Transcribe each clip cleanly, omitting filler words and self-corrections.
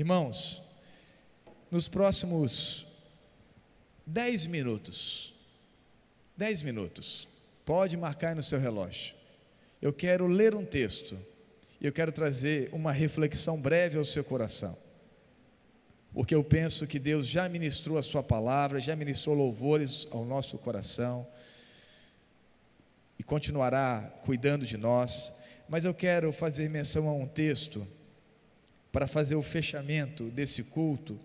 Irmãos, nos próximos 10 minutos, pode marcar aí no seu relógio, eu quero ler um texto, e eu quero trazer uma reflexão breve ao seu coração, porque eu penso que Deus já ministrou a sua palavra, já ministrou louvores ao nosso coração, e continuará cuidando de nós, mas eu quero fazer menção a um texto, para fazer o fechamento desse culto,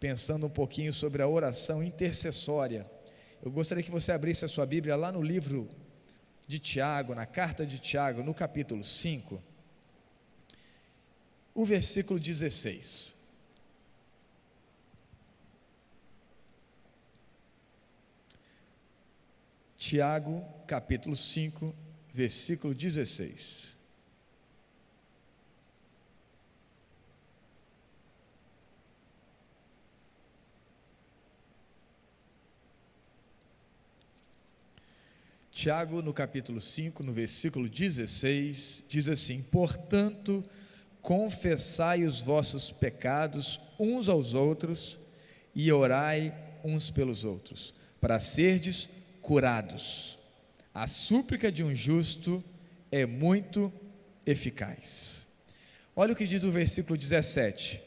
pensando um pouquinho sobre a oração intercessória. Eu gostaria que você abrisse a sua Bíblia lá no livro de Tiago, na carta de Tiago, no capítulo 5, o versículo 16. Tiago, capítulo 5, versículo 16. Tiago, no capítulo 5, no versículo 16, diz assim: portanto, confessai os vossos pecados uns aos outros, e orai uns pelos outros, para serdes curados. A súplica de um justo é muito eficaz. Olha o que diz o versículo 17: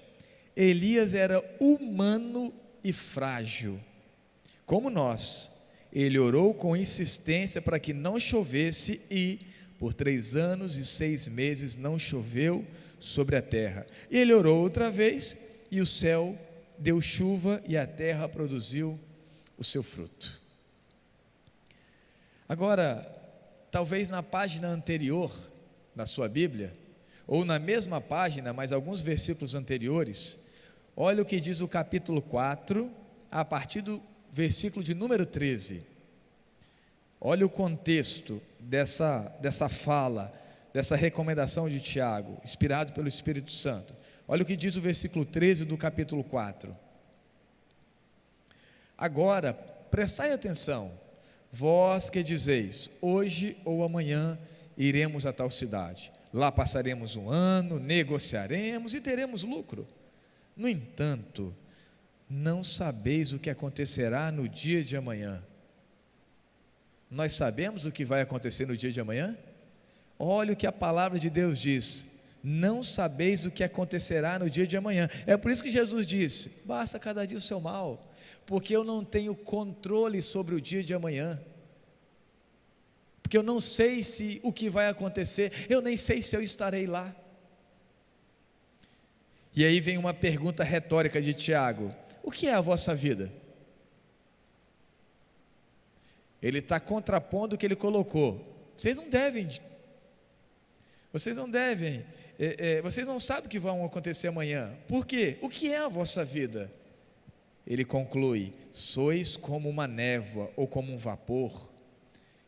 Elias era humano e frágil, como nós. Ele orou com insistência para que não chovesse e, por 3 anos e 6 meses, não choveu sobre a terra. Ele orou outra vez e o céu deu chuva e a terra produziu o seu fruto. Agora, talvez na página anterior da sua Bíblia, ou na mesma página, mas alguns versículos anteriores, olha o que diz o capítulo 4, a partir do versículo de número 13, olha o contexto dessa fala, dessa recomendação de Tiago, inspirado pelo Espírito Santo. Olha o que diz o versículo 13 do capítulo 4. Agora, prestai atenção, vós que dizeis, hoje ou amanhã iremos a tal cidade, lá passaremos um ano, negociaremos e teremos lucro. No entanto, não sabeis o que acontecerá no dia de amanhã. Nós sabemos o que vai acontecer no dia de amanhã? Olha o que a palavra de Deus diz: não sabeis o que acontecerá no dia de amanhã. É por isso que Jesus disse: basta cada dia o seu mal, porque eu não tenho controle sobre o dia de amanhã, porque eu não sei o que vai acontecer, eu nem sei se eu estarei lá. E aí vem uma pergunta retórica de Tiago: o que é a vossa vida? Ele está contrapondo o que ele colocou. Vocês não sabem o que vai acontecer amanhã. Por quê? O que é a vossa vida? Ele conclui: sois como uma névoa ou como um vapor,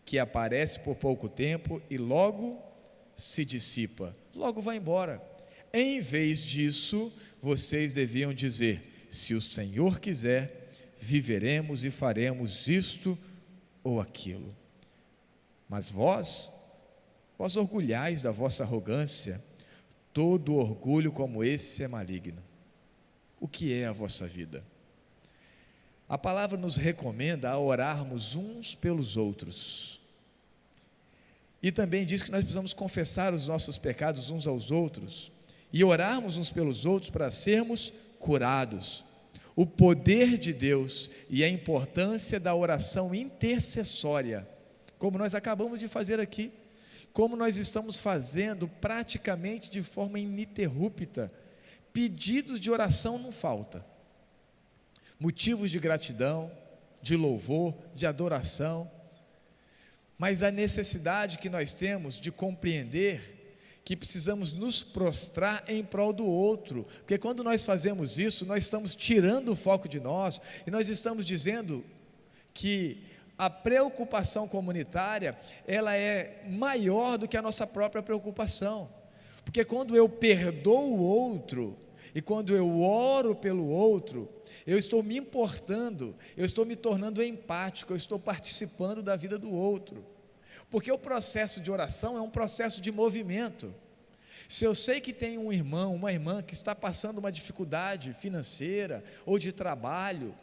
que aparece por pouco tempo e logo se dissipa, logo vai embora. Em vez disso, vocês deviam dizer: se o Senhor quiser, viveremos e faremos isto ou aquilo. Mas vós orgulhais da vossa arrogância. Todo orgulho como esse é maligno. O que é a vossa vida? A palavra nos recomenda a orarmos uns pelos outros, e também diz que nós precisamos confessar os nossos pecados uns aos outros, e orarmos uns pelos outros para sermos curados. O poder de Deus e a importância da oração intercessória, como nós acabamos de fazer aqui, como nós estamos fazendo praticamente de forma ininterrupta. Pedidos de oração não falta, motivos de gratidão, de louvor, de adoração, mas a necessidade que nós temos de compreender que precisamos nos prostrar em prol do outro, porque quando nós fazemos isso, nós estamos tirando o foco de nós, e nós estamos dizendo que a preocupação comunitária, ela é maior do que a nossa própria preocupação, porque quando eu perdoo o outro, e quando eu oro pelo outro, eu estou me importando, eu estou me tornando empático, eu estou participando da vida do outro, porque o processo de oração é um processo de movimento. Se eu sei que tem um irmão, uma irmã que está passando uma dificuldade financeira ou de trabalho,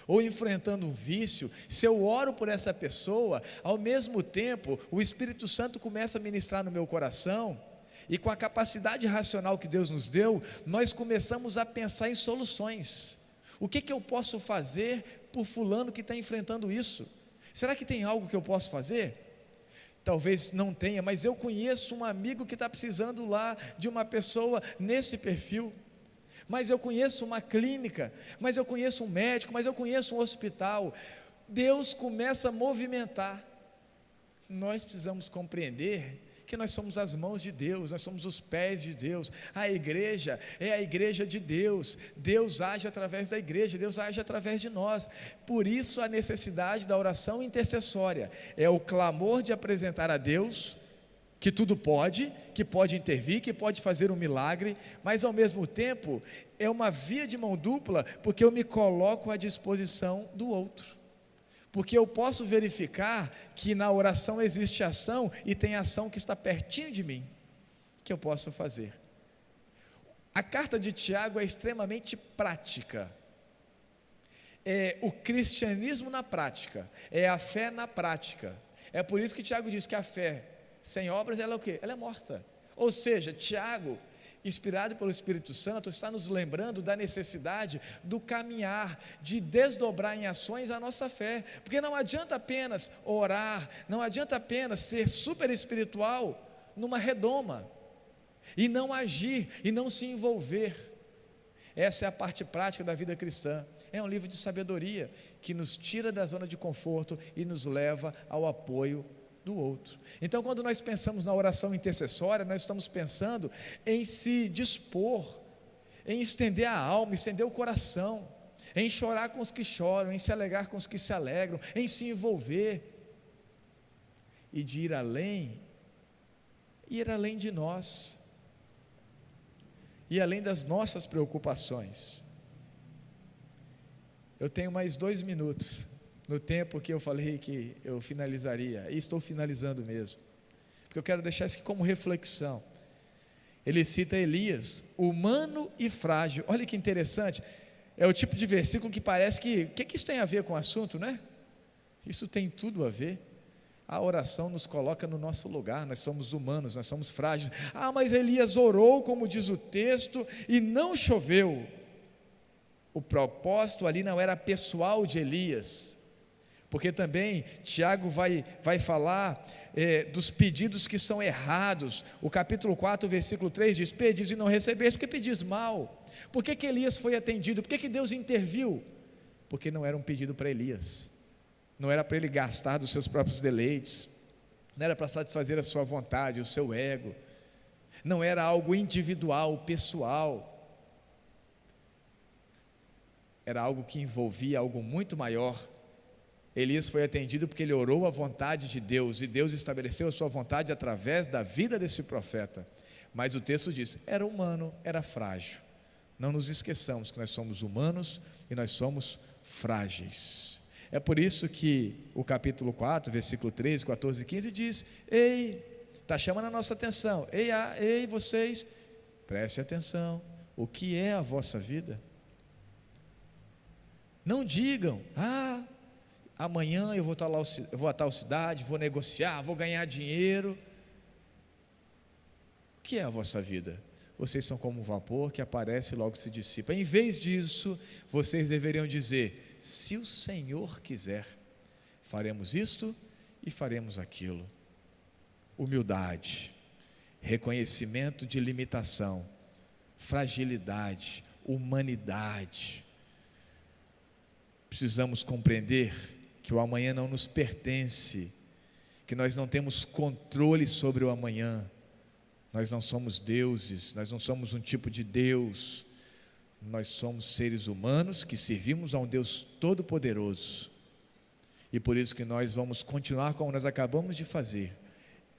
ou enfrentando um vício, se eu oro por essa pessoa, ao mesmo tempo o Espírito Santo começa a ministrar no meu coração, e com a capacidade racional que Deus nos deu, nós começamos a pensar em soluções. O que eu posso fazer por fulano que está enfrentando isso? Será que tem algo que eu posso fazer? Talvez não tenha, mas eu conheço um amigo que está precisando lá de uma pessoa nesse perfil, mas eu conheço uma clínica, mas eu conheço um médico, mas eu conheço um hospital. Deus começa a movimentar. Nós precisamos compreender que nós somos as mãos de Deus, nós somos os pés de Deus. A igreja é a igreja de Deus. Deus age através da igreja, Deus age através de nós. Por isso a necessidade da oração intercessória, é o clamor de apresentar a Deus que tudo pode, que pode intervir, que pode fazer um milagre, mas ao mesmo tempo é uma via de mão dupla, porque eu me coloco à disposição do outro. Porque eu posso verificar que na oração existe ação, e tem ação que está pertinho de mim, que eu posso fazer. A carta de Tiago é extremamente prática, é o cristianismo na prática, é a fé na prática. É por isso que Tiago diz que a fé sem obras, ela é o quê? Ela é morta. Ou seja, Tiago, inspirado pelo Espírito Santo, está nos lembrando da necessidade do caminhar, de desdobrar em ações a nossa fé, porque não adianta apenas orar, não adianta apenas ser super espiritual numa redoma, e não agir, e não se envolver. Essa é a parte prática da vida cristã. É um livro de sabedoria, que nos tira da zona de conforto e nos leva ao apoio do outro. Então, quando nós pensamos na oração intercessória, nós estamos pensando em se dispor, em estender a alma, estender o coração, em chorar com os que choram, em se alegrar com os que se alegram, em se envolver, e de ir além de nós, e além das nossas preocupações. Eu tenho mais 2 minutos, no tempo que eu falei que eu finalizaria, e estou finalizando mesmo, porque eu quero deixar isso aqui como reflexão. Ele cita Elias, humano e frágil. Olha que interessante, é o tipo de versículo que parece que isso tem a ver com o assunto, né? Isso tem tudo a ver. A oração nos coloca no nosso lugar, nós somos humanos, nós somos frágeis. Mas Elias orou, como diz o texto, e não choveu. O propósito ali não era pessoal de Elias, porque também Tiago vai falar dos pedidos que são errados. O capítulo 4, versículo 3 diz: pedis e não recebeste, porque pedis mal. Por que Elias foi atendido? Por que Deus interviu? Porque não era um pedido para Elias, não era para ele gastar dos seus próprios deleites, não era para satisfazer a sua vontade, o seu ego, não era algo individual, pessoal, era algo que envolvia algo muito maior. Elias foi atendido porque ele orou a vontade de Deus, e Deus estabeleceu a sua vontade através da vida desse profeta. Mas o texto diz, era humano, era frágil. Não nos esqueçamos que nós somos humanos e nós somos frágeis. É por isso que o capítulo 4, versículo 13, 14 e 15 diz: ei, está chamando a nossa atenção, ei vocês, preste atenção, o que é a vossa vida? Não digam, amanhã eu vou a tal cidade, vou negociar, vou ganhar dinheiro. O que é a vossa vida? Vocês são como um vapor que aparece e logo se dissipa. Em vez disso, vocês deveriam dizer: se o Senhor quiser, faremos isto e faremos aquilo. Humildade, reconhecimento de limitação, fragilidade, humanidade. Precisamos compreender que o amanhã não nos pertence, que nós não temos controle sobre o amanhã. Nós não somos deuses, nós não somos um tipo de Deus, nós somos seres humanos que servimos a um Deus todo-poderoso, e por isso que nós vamos continuar como nós acabamos de fazer,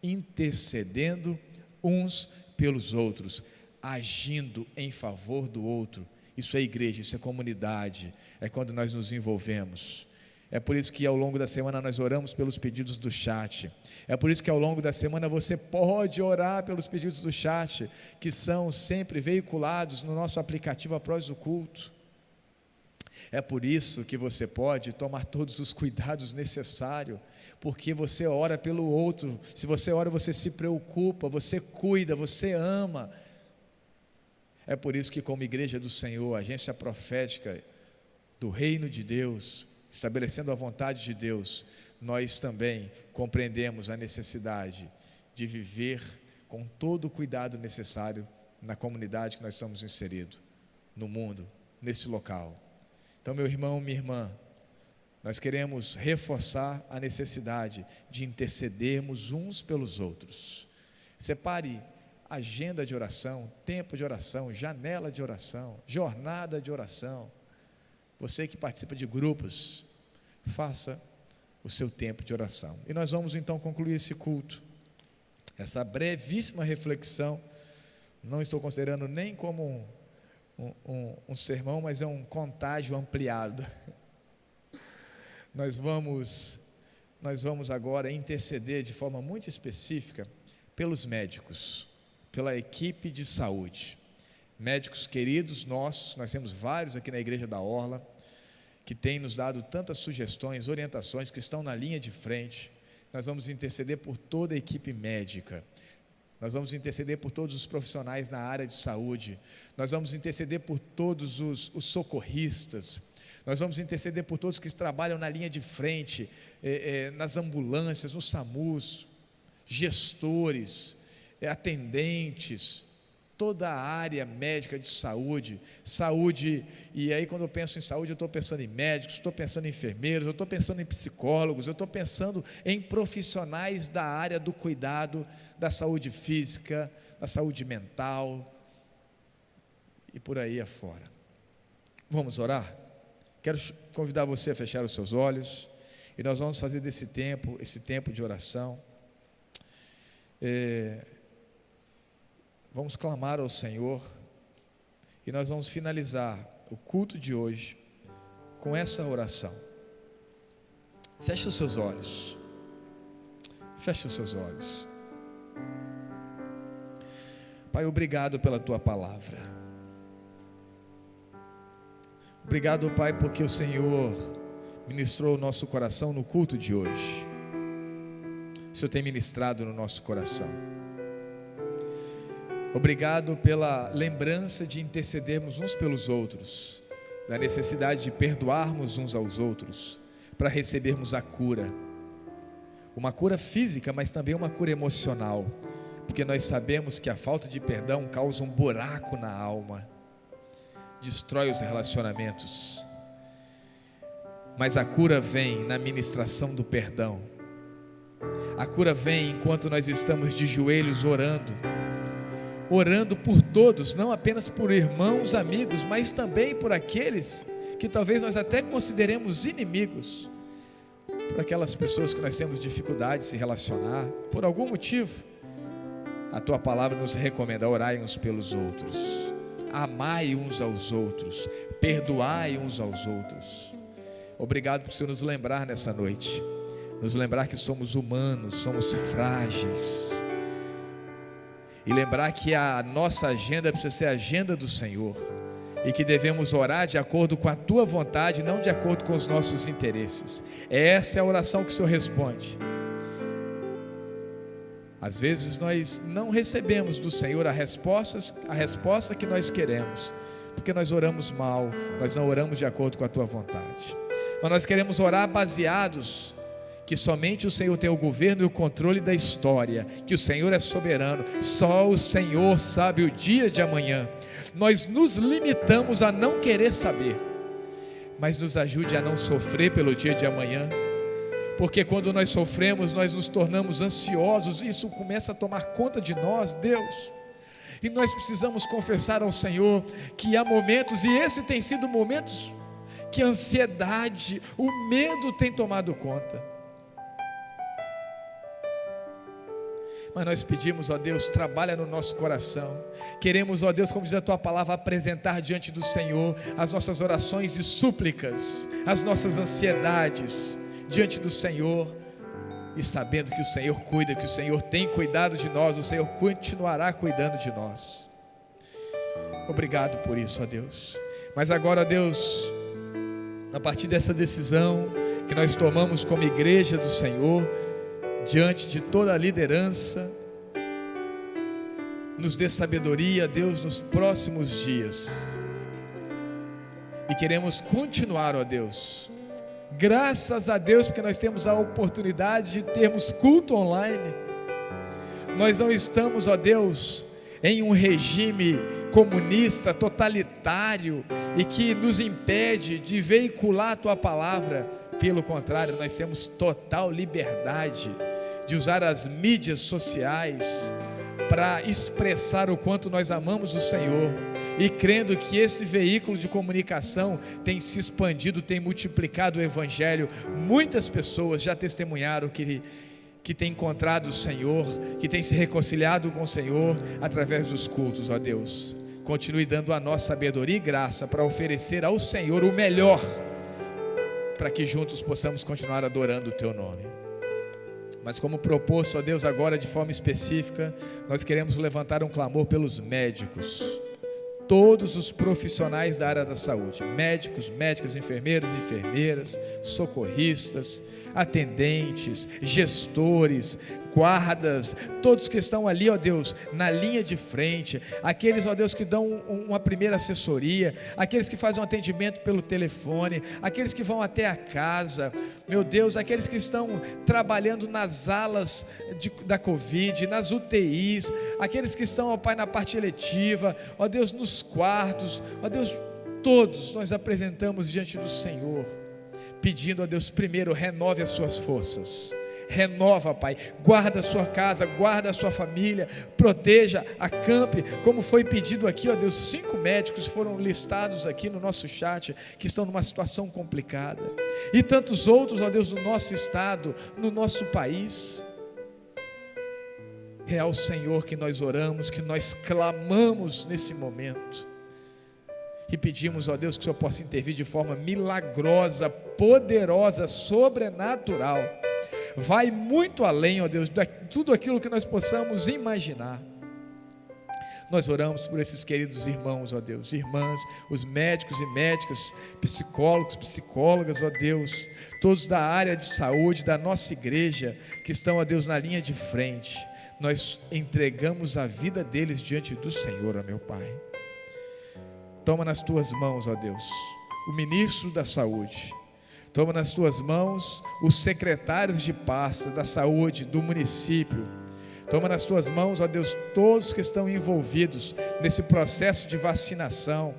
intercedendo uns pelos outros, agindo em favor do outro. Isso é igreja, isso é comunidade, é quando nós nos envolvemos. É por isso que ao longo da semana nós oramos pelos pedidos do chat. É por isso que ao longo da semana você pode orar pelos pedidos do chat, que são sempre veiculados no nosso aplicativo após o culto. É por isso que você pode tomar todos os cuidados necessários, porque você ora pelo outro. Se você ora, você se preocupa, você cuida, você ama. É por isso que, como igreja do Senhor, agência profética do reino de Deus, estabelecendo a vontade de Deus, nós também compreendemos a necessidade de viver com todo o cuidado necessário na comunidade que nós estamos inseridos, no mundo, nesse local. Então, meu irmão, minha irmã, nós queremos reforçar a necessidade de intercedermos uns pelos outros. Separe agenda de oração, tempo de oração, janela de oração, jornada de oração. Você que participa de grupos, faça o seu tempo de oração. E nós vamos então concluir esse culto, essa brevíssima reflexão. Não estou considerando nem como um sermão, mas é um contágio ampliado. Nós vamos agora interceder de forma muito específica pelos médicos, pela equipe de saúde, médicos queridos nossos. Nós temos vários aqui na Igreja da Orla, que têm nos dado tantas sugestões, orientações, que estão na linha de frente. Nós vamos interceder por toda a equipe médica, nós vamos interceder por todos os profissionais na área de saúde, nós vamos interceder por todos os socorristas, nós vamos interceder por todos que trabalham na linha de frente, nas ambulâncias, no SAMUS, gestores, atendentes, toda a área médica de saúde, e aí quando eu penso em saúde, eu estou pensando em médicos, estou pensando em enfermeiros, eu estou pensando em psicólogos, eu estou pensando em profissionais da área do cuidado, da saúde física, da saúde mental, e por aí afora. Vamos orar? Quero convidar você a fechar os seus olhos, e nós vamos fazer desse tempo, esse tempo de oração, vamos clamar ao Senhor, e nós vamos finalizar o culto de hoje com essa oração. Feche os seus olhos, feche os seus olhos. Pai, obrigado pela Tua palavra, obrigado, Pai, porque o Senhor ministrou o nosso coração no culto de hoje. O Senhor tem ministrado no nosso coração. Obrigado pela lembrança de intercedermos uns pelos outros, da necessidade de perdoarmos uns aos outros, para recebermos a cura, uma cura física, mas também uma cura emocional, porque nós sabemos que a falta de perdão causa um buraco na alma, destrói os relacionamentos, mas a cura vem na ministração do perdão. A cura vem enquanto nós estamos de joelhos orando por todos, não apenas por irmãos, amigos, mas também por aqueles que talvez nós até consideremos inimigos, por aquelas pessoas que nós temos dificuldade de se relacionar, por algum motivo. A Tua palavra nos recomenda: orai uns pelos outros, amai uns aos outros, perdoai uns aos outros. Obrigado por o Senhor nos lembrar nessa noite, nos lembrar que somos humanos, somos frágeis, e lembrar que a nossa agenda precisa ser a agenda do Senhor, e que devemos orar de acordo com a Tua vontade, não de acordo com os nossos interesses. Essa é a oração que o Senhor responde. Às vezes nós não recebemos do Senhor a resposta que nós queremos, porque nós oramos mal, nós não oramos de acordo com a Tua vontade. Mas nós queremos orar baseados que somente o Senhor tem o governo e o controle da história, que o Senhor é soberano, só o Senhor sabe o dia de amanhã. Nós nos limitamos a não querer saber, mas nos ajude a não sofrer pelo dia de amanhã, porque quando nós sofremos, nós nos tornamos ansiosos, e isso começa a tomar conta de nós, Deus, e nós precisamos confessar ao Senhor que há momentos, e esse tem sido momentos, que a ansiedade, o medo tem tomado conta. Mas nós pedimos, ó Deus, trabalha no nosso coração. Queremos, ó Deus, como diz a tua palavra, apresentar diante do Senhor as nossas orações e súplicas, as nossas ansiedades diante do Senhor, e sabendo que o Senhor cuida, que o Senhor tem cuidado de nós, o Senhor continuará cuidando de nós. Obrigado por isso, ó Deus. Mas agora, ó Deus, a partir dessa decisão que nós tomamos como igreja do Senhor, diante de toda a liderança, nos dê sabedoria, Deus, nos próximos dias. E queremos continuar, ó Deus, graças a Deus, porque nós temos a oportunidade de termos culto online. Nós não estamos, ó Deus, em um regime comunista, totalitário, e que nos impede de veicular a tua palavra. Pelo contrário, nós temos total liberdade de usar as mídias sociais para expressar o quanto nós amamos o Senhor, e crendo que esse veículo de comunicação tem se expandido, tem multiplicado o Evangelho. Muitas pessoas já testemunharam que tem encontrado o Senhor, que tem se reconciliado com o Senhor através dos cultos. Ó Deus, continue dando a nós sabedoria e graça para oferecer ao Senhor o melhor, para que juntos possamos continuar adorando o teu nome. Mas como proposto, ó Deus, agora de forma específica, nós queremos levantar um clamor pelos médicos, todos os profissionais da área da saúde, médicos, médicas, enfermeiros, enfermeiras, socorristas, atendentes, gestores, guardas, todos que estão ali, ó Deus, na linha de frente, aqueles, ó Deus, que dão uma primeira assessoria, aqueles que fazem um atendimento pelo telefone, aqueles que vão até a casa, meu Deus, aqueles que estão trabalhando nas alas da Covid, nas UTIs, aqueles que estão, ó Pai, na parte eletiva, ó Deus, nos quartos, ó Deus, todos nós apresentamos diante do Senhor, pedindo a Deus, primeiro, renove as suas forças, renova, Pai, guarda a sua casa, guarda a sua família, proteja, acampe, como foi pedido aqui, ó Deus, 5 médicos foram listados aqui no nosso chat, que estão numa situação complicada, e tantos outros, ó Deus, no nosso estado, no nosso país. É ao Senhor que nós oramos, que nós clamamos nesse momento, e pedimos, ó Deus, que o Senhor possa intervir de forma milagrosa, poderosa, sobrenatural. Vai muito além, ó Deus, de tudo aquilo que nós possamos imaginar. Nós oramos por esses queridos irmãos, ó Deus, irmãs, os médicos e médicas, psicólogos, psicólogas, ó Deus, todos da área de saúde da nossa igreja, que estão, ó Deus, na linha de frente. Nós entregamos a vida deles diante do Senhor, ó meu Pai. Toma nas tuas mãos, ó Deus, o ministro da saúde. Toma nas tuas mãos os secretários de pasta da saúde do município. Toma nas tuas mãos, ó Deus, todos que estão envolvidos nesse processo de vacinação.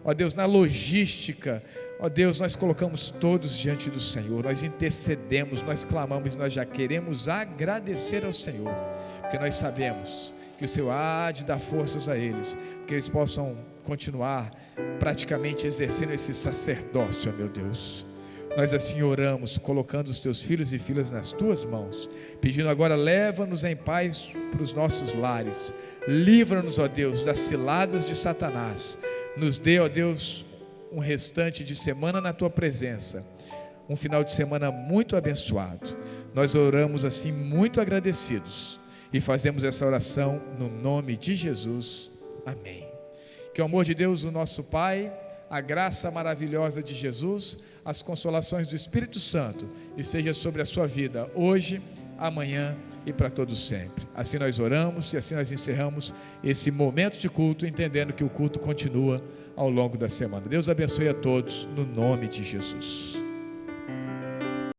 Ó Deus, na logística, ó Deus, nós colocamos todos diante do Senhor. Nós intercedemos, nós clamamos, nós já queremos agradecer ao Senhor, porque nós sabemos que o Senhor há de dar forças a eles, que eles possam continuar praticamente exercendo esse sacerdócio, ó meu Deus. Nós assim oramos, colocando os teus filhos e filhas nas tuas mãos, pedindo agora, leva-nos em paz para os nossos lares, livra-nos, ó Deus, das ciladas de Satanás, nos dê, ó Deus, um restante de semana na tua presença, um final de semana muito abençoado. Nós oramos assim muito agradecidos e fazemos essa oração no nome de Jesus, amém. Que o amor de Deus, o nosso Pai, a graça maravilhosa de Jesus, as consolações do Espírito Santo, e seja sobre a sua vida, hoje, amanhã e para todos sempre. Assim nós oramos e assim nós encerramos esse momento de culto, entendendo que o culto continua ao longo da semana. Deus abençoe a todos, no nome de Jesus.